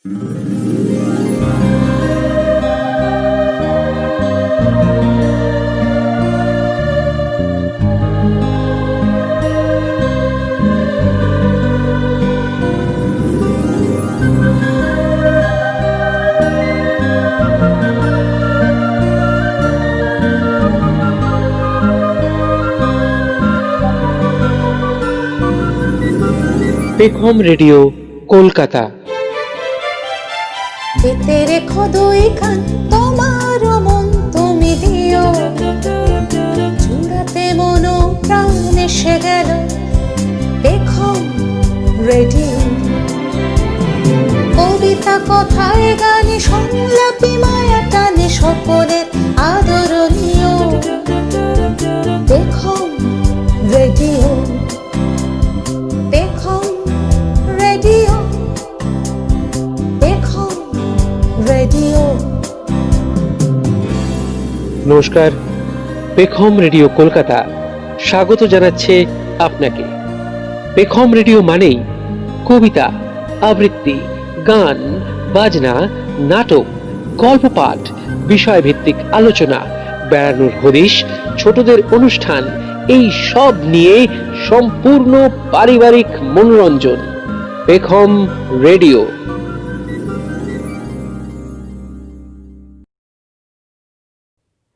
পেখম রেডিও কলকাতা। পেতে রেখো দুই কান, তোমার মন তুমি দিও, জুড়াতে মন প্রাণ এসে গেল পেখম রেডিও। কবিতা কথায় গানে সংলাপী মায়া টানে সকলের আদরণীয় পেখম রেডিও। পেখম রেডিও, পেখম রেডিও। নমস্কার, পেখম রেডিও কলকাতা স্বাগত জানাচ্ছে আপনাকে। পেখম রেডিও মানেই কবিতা, আবৃত্তি, গান, বাজনা, নাটক, গল্প পাঠ, বিষয়ভিত্তিক আলোচনা, বেড়ানোর হদিশ, ছোটদের অনুষ্ঠান, এই সব নিয়ে সম্পূর্ণ পারিবারিক মনোরঞ্জন। পেখম রেডিও।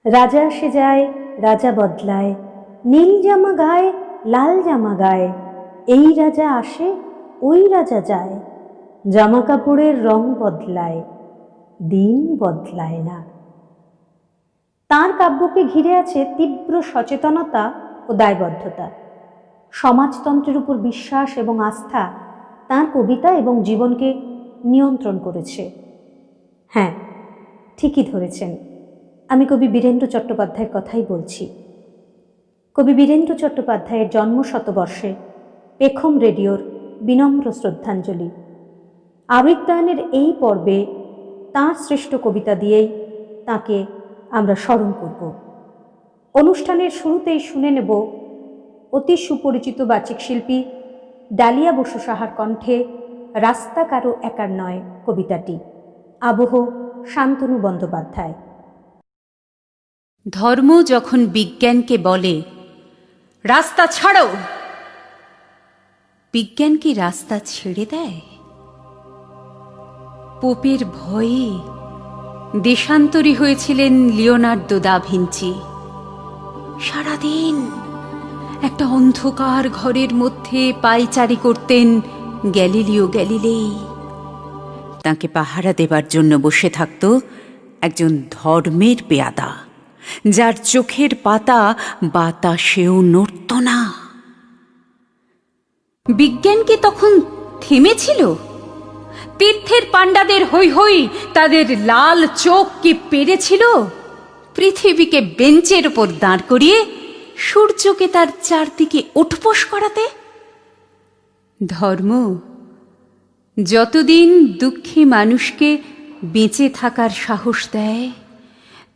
রাজা আসে যায়, রাজা বদলায়, নীল জামা গায়ে, লাল জামা গায়ে, এই রাজা আসে, ওই রাজা যায়, জামা কাপড়ের রং বদলায়, দিন বদলায় না। তাঁর কাব্যকে ঘিরে আছে তীব্র সচেতনতা ও দায়বদ্ধতা। সমাজতন্ত্রের উপর বিশ্বাস এবং আস্থা তাঁর কবিতা এবং জীবনকে নিয়ন্ত্রণ করেছে। হ্যাঁ, ঠিকই ধরেছেন, আমি কবি বীরেন্দ্র চট্টোপাধ্যায়ের কথাই বলছি। কবি বীরেন্দ্র চট্টোপাধ্যায়ের জন্মশতবর্ষে পেখম রেডিওর বিনম্র শ্রদ্ধাঞ্জলি। আবৃত্তায়নের এই পর্বে তাঁর শ্রেষ্ঠ কবিতা দিয়েই তাঁকে আমরা স্মরণ করব। অনুষ্ঠানের শুরুতেই শুনে নেব অতি সুপরিচিত বাচিক শিল্পী ডালিয়া বসু সাহার কণ্ঠে রাস্তা কারো একার নয় কবিতাটি। আবহ শান্তনু বন্দ্যোপাধ্যায়। ধর্ম যখন বিজ্ঞানকে বলে রাস্তা ছাড়ো, বিজ্ঞান কি রাস্তা ছেড়ে দেয়? পোপের ভয়ে দেশান্তরী হয়েছিলেন লিওনার্দো দা ভিঞ্চি। সারাদিন একটা অন্ধকার ঘরের মধ্যে পায়চারি করতেন গ্যালিলিও গ্যালিলেই। তাকে পাহারা দেবার জন্য বসে থাকত একজন ধর্মের পেয়াদা, যার চোখের পাতা বাতাসেও নড়ত না। বিজ্ঞান কি তখন থেমেছিল? তীর্থের পাণ্ডাদের হৈ হৈ, তাদের লাল চোখ কি পেরেছিল পৃথিবীকে বেঞ্চের উপর দাঁড় করিয়ে সূর্যকে তার চারদিকে উঠবোস করাতে? ধর্ম যতদিন দুঃখী মানুষকে বেঁচে থাকার সাহস দেয়,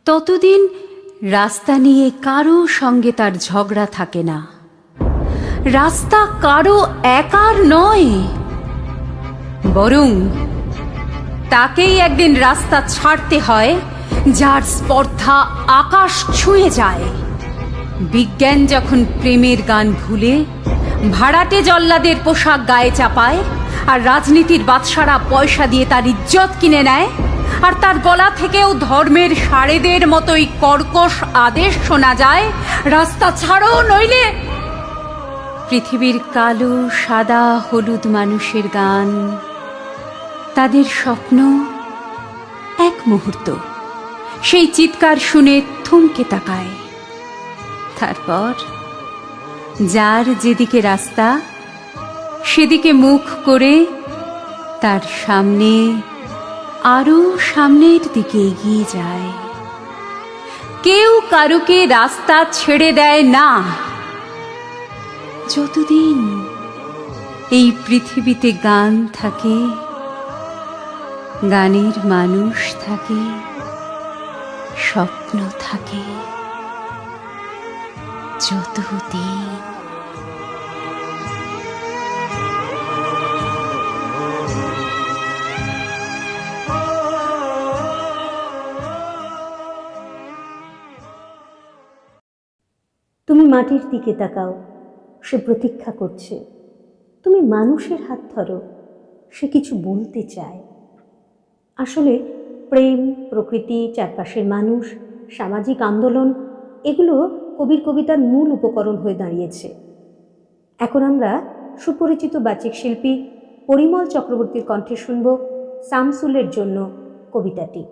ততদিন রাস্তা নিয়ে কারো সঙ্গে তার ঝগড়া থাকে না। রাস্তা কারো একার নয়, বরং তাকেই একদিন রাস্তা ছাড়তে হয় যার স্পর্ধা আকাশ ছুঁয়ে যায়। বিজ্ঞান যখন প্রেমের গান ভুলে ভাড়াটে জল্লাদের পোশাক গায়ে চাপায়, আর রাজনীতির বাদশারা পয়সা দিয়ে তার ইজ্জত কিনে নেয়, আর তার গলা থেকেও ধর্মের সাড়েদের মতোই কর্কশ আদেশ শোনা যায়, রাস্তা ছাড়ো নইলে। পৃথিবীর কালো সাদা হলুদ মানুষের গান, তাদের স্বপ্ন, এক মুহূর্ত সেই চিৎকার শুনে থমকে তাকায়। তারপর যার যেদিকে রাস্তা, সেদিকে মুখ করে তার সামনে আরো সামনের দিকে এগিয়ে যায়। কেউ কারুকে রাস্তা ছেড়ে দেয় না। যতদিন এই পৃথিবীতে গান থাকে, গানের মানুষ থাকে, স্বপ্ন থাকে, যতদিন। মাটির দিকে তাকাও, সে প্রতীক্ষা করছে। তুমি মানুষের হাত ধরো, সে কিছু বলতে চায়। আসলে প্রেম, প্রকৃতি, চারপাশের মানুষ, সামাজিক আন্দোলন, এগুলো কবির কবিতার মূল উপকরণ হয়ে দাঁড়িয়েছে। এখন আমরা সুপরিচিত বাচিক শিল্পী পরিমল চক্রবর্তীর কণ্ঠে শুনব শামসুলের জন্য কবিতাটি।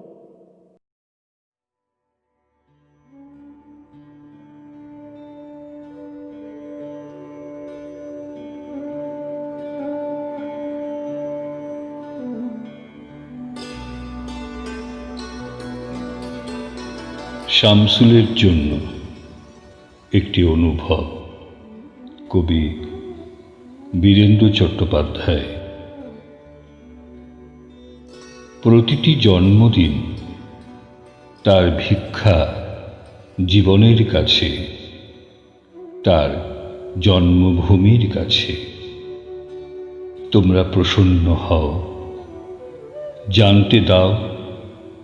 শামসুলের জন্য একটি অনুভব। কবি বীরেন্দ্র চট্টোপাধ্যায়। প্রতিটি জন্মদিন তার ভিক্ষা জীবনের কাছে, তার জন্মভূমির কাছে। তোমরা প্রসন্ন হও, জানতে দাও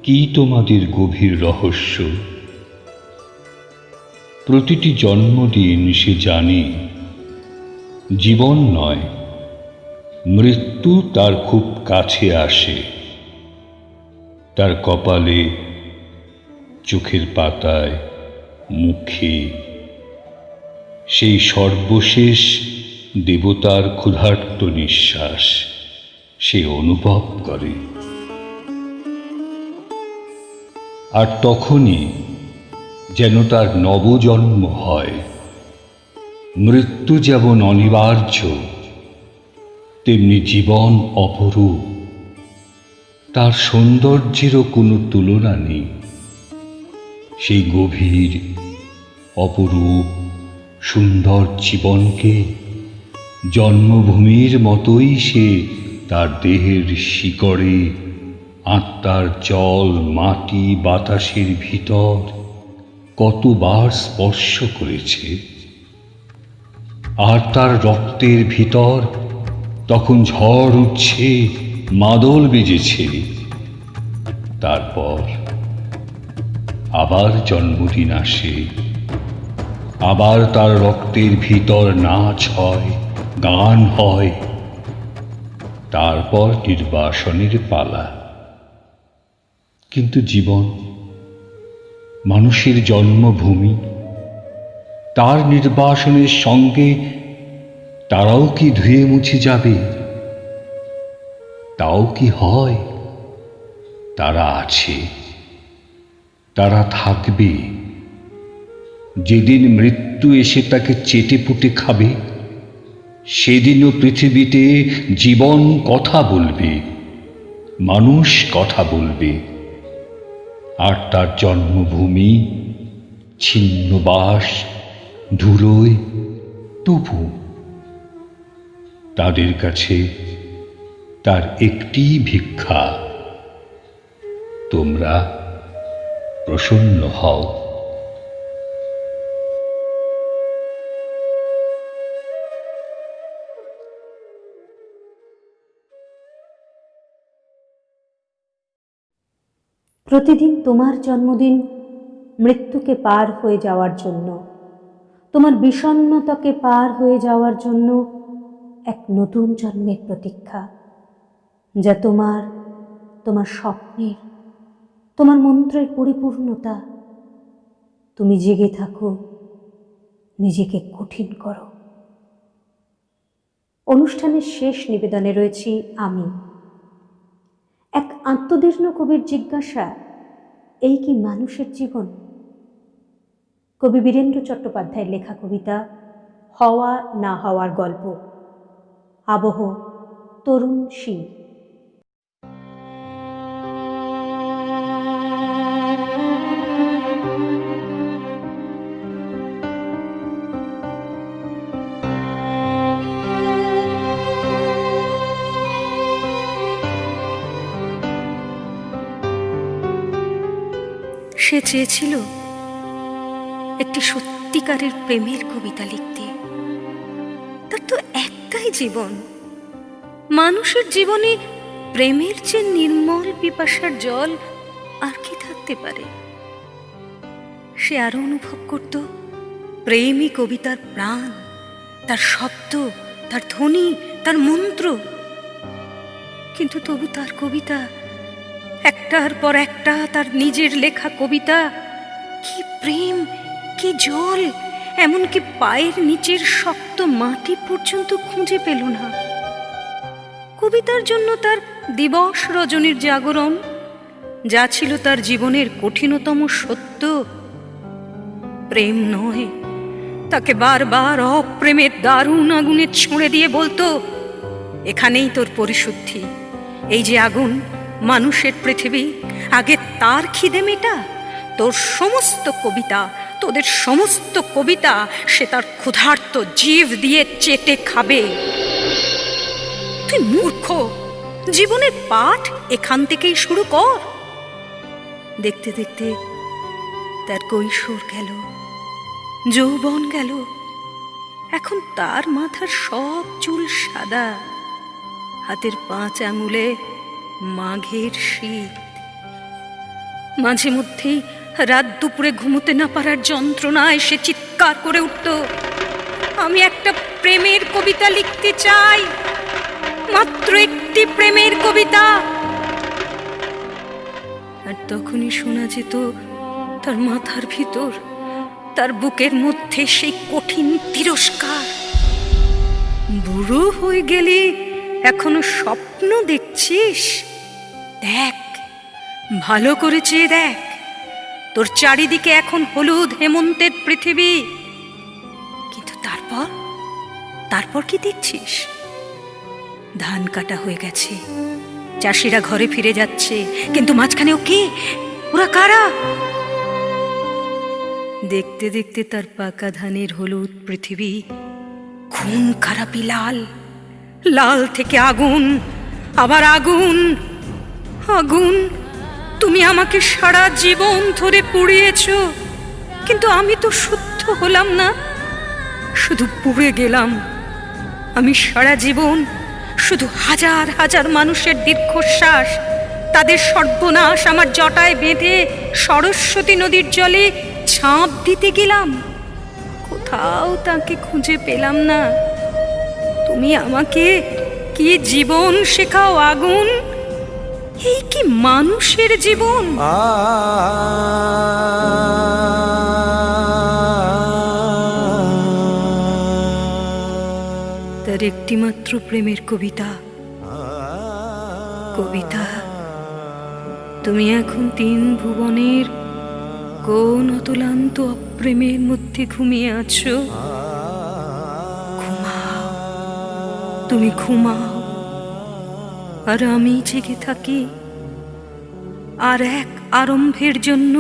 কি তোমাদের গভীর রহস্য। প্রতিটি জন্মদিন সে জানে জীবন নয়, মৃত্যু তার খুব কাছে আসে। তার কপালে, চোখের পাতায়, মুখে সেই সর্বশেষ দেবতার ক্ষুধার্ত নিঃশ্বাস সে অনুভব করে। আর তখনই যেন তার নবজন্ম হয়। মৃত্যু যেমন অনিবার্য, তেমনি জীবন অপরূপ। তার সৌন্দর্যেরও কোনো তুলনা নেই। সেই গভীর, অপরূপ, সুন্দর জীবনকে জন্মভূমির মতোই সে তার দেহের শিকড়ে, আত্মার জল, মাটি, বাতাসের ভিতর কতবার স্পর্শ করেছে। আর তার রক্তের ভিতর তখন ঝড় উঠছে, মাদল বেজেছে। তারপর আবার জন্মদিন আসে, আবার তার রক্তের ভিতর নাচ হয়, গান হয়। তারপর নির্বাসনের পালা। কিন্তু জীবন, মানুষের জন্মভূমি, তার নির্বাসনের সঙ্গে তারাও কি ধুয়ে মুছে যাবে? তাও কি হয়? তারা আছে, তারা থাকবে। যেদিন মৃত্যু এসে তাকে চেটে পুটে খাবে, সেদিনও পৃথিবীতে জীবন কথা বলবে, মানুষ কথা বলবে। আর তার জন্মভূমি ছিন্নবাস, ধুলোয়, তবু তাদের কাছে তার একটি ভিক্ষা, তোমরা প্রসন্ন হও। প্রতিদিন তোমার জন্মদিন মৃত্যুকে পার হয়ে যাওয়ার জন্য, তোমার বিষণ্ণতাকে পার হয়ে যাওয়ার জন্য এক নতুন জন্মের প্রতীক্ষা, যা তোমার স্বপ্নের, তোমার মন্ত্রের পরিপূর্ণতা। তুমি জেগে থাকো, নিজেকে কঠিন করো। অনুষ্ঠানের শেষ নিবেদনে রয়েছি আমি। এক আত্মদীর্ণ কবির জিজ্ঞাসা, এই কি মানুষের জীবন? কবি বীরেন্দ্র চট্টোপাধ্যায়ের লেখা কবিতা হওয়া না হওয়ার গল্প। আবহ তরুণ শীল। সে চেয়েছিল একটি সত্যিকারের প্রেমের কবিতা লিখতে। তার তো একটাই জীবন। মানুষের জীবনে প্রেমের যে নির্মল পিপাসার জল আর কি থাকতে পারে? সে আরো অনুভব করত প্রেমই কবিতার প্রাণ, তার শব্দ, তার ধ্বনি, তার মন্ত্র। কিন্তু তবু তার কবিতা, একটার পর একটা তার নিজের লেখা কবিতা, কি প্রেম, কি জল, এমনকি পায়ের নিচের শক্ত মাটি পর্যন্ত খুঁজে পেল না। কবিতার জন্য তার দিবস রজনীর জাগরণ, যা ছিল তার জীবনের কঠিনতম সত্য, প্রেম নয়। তাকে বারবার অপ্রেমের দারুণ আগুনে ছুঁড়ে দিয়ে বলতো, এখানেই তোর পরিশুদ্ধি। এই যে আগুন, মানুষের পৃথিবী, আগে তার খিদে মেটা। তোর সমস্ত কবিতা, তোদের সমস্ত কবিতা সে তার ক্ষুধার্ত জিভ দিয়ে চেটে খাবে। তুই মূর্খ, জীবনের পাঠ এখান থেকেই শুরু কর। দেখতে দেখতে তার কৈশোর গেল, যৌবন গেল। এখন তার মাথার সব চুল সাদা, হাতের 5 আঙুলে মাঘের শীত। মাঝে মধ্যেই রাত দুপুরে ঘুমোতে না পারার যন্ত্রণায় সে চিৎকার করে উঠত, আমি একটা প্রেমের কবিতা লিখতে চাই, মাত্র একটি প্রেমের কবিতা। আর তখনই শোনা যেত তার মাথার ভিতর, তার বুকের মধ্যে সেই কঠিন তিরস্কার, বুড়ো হয়ে গেলি এখনো স্বপ্ন দেখছিস? দেখ, ভালো করে চেয়ে দেখ, তোর চারিদিকে এখন হলুদ হেমন্তের পৃথিবী। কিন্তু তারপর কি দেখছিস? ধান কাটা হয়ে গেছে, চাষিরা ঘরে ফিরে যাচ্ছে, কিন্তু মাঝখানেও কে? ওরা কারা? দেখতে দেখতে তার পাকা ধানের হলুদ পৃথিবী খুন খারাপি লাল, লাল থেকে আগুন, আবার আগুন। আগুন, তুমি আমাকে সারা জীবন ধরে পুড়িয়েছ, কিন্তু আমি তো শুদ্ধ হলাম না, শুধু পুড়ে গেলাম। আমি সারা জীবন শুধু হাজার হাজার মানুষের দীর্ঘশ্বাস, তাদের সর্বনাশ আমার জটায় বেঁধে সরস্বতী নদীর জলে ঝাঁপ দিতে গেলাম। কোথাও তাকে খুঁজে পেলাম না। তুমি আমাকে কি জীবন শেখাও আগুন? এই কি মানুষের জীবন? তার একটিমাত্র প্রেমের কবিতা। কবিতা, তুমি এখন 3 ভুবনের কোন অতুলান্ত অপ্রেমের মধ্যে ঘুমিয়ে আছো? ঘুমাও, তুমি ঘুমাও, আর আমি জেগে থাকি আর এক আরম্ভের জন্য।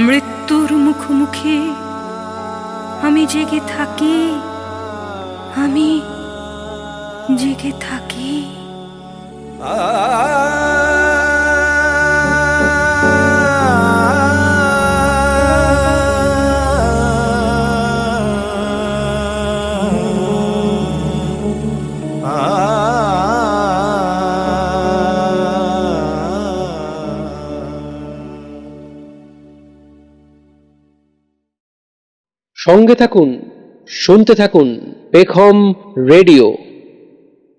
মৃত্যুর মুখোমুখি আমি জেগে থাকি, আমি জেগে থাকি। সঙ্গে থাকুন, শুনতে থাকুন পেখম রেডিও।